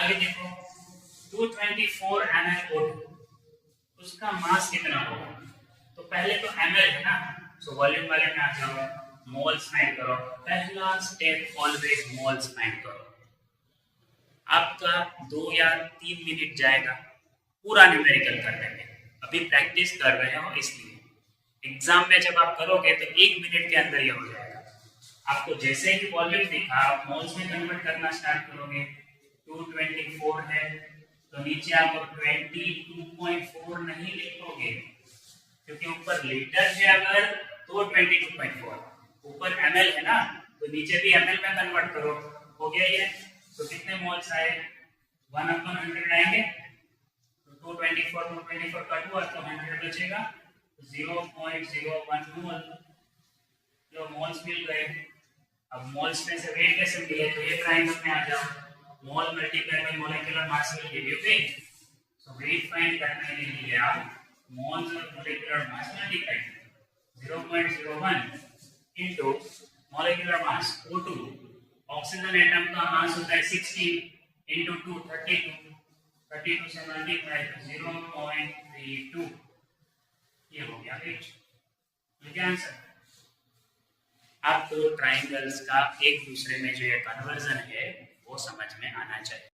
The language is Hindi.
अभी देखो 224 ml उसका मास कितना होगा? तो पहले तो ml है ना, सो वॉल्यूम वाले में आ जाओ, मोल्स फाइंड करो। पहला स्टेप ऑलवेज मोल्स फाइंड करो। आपका 2 या 3 मिनट जाएगा पूरा न्यूमेरिकल करने में। अभी प्रैक्टिस कर रहे हो इसलिए एग्जाम में जब आप करोगे तो 1 मिनट के अंदर ये हो जाएगा। आपको जैसे ही वॉल्यूम दिखा आप मोल्स में कन्वर्ट करना स्टार्ट करोगे। 224 है तो नीचे आप 22.4 नहीं लिखोगे क्योंकि ऊपर लीटर है अगर तो 22.4, ऊपर ml है ना तो नीचे भी ml में कन्वर्ट करो। हो गया ये? तो कितने मोल्स आए? 1/100 आएंगे। तो 224 कट हुआ तो 100 बचेगा, 0.01 मोल। जो मोल्स मिल गए। अब मोल्स में से वेट कैसे मिले? तो ये ट्रायंगल में आ जाओ, mole multiply by molecular mass will give you weight. So weight find करने के लिए आप मोल्स और मोलेकुलर मास मल्टीप्लाई करो। 0.01 into molecular mass O2। Oxygen atom का मास होता है 16 इनटू 2 32 से मल्टीप्लाई 0.32। ये हो गया वेट। तो क्या आंसर? अब तो ट्रायंगल्स का एक दूसरे में जो ये कन्वर्जन है वो समझ में आना चाहिए।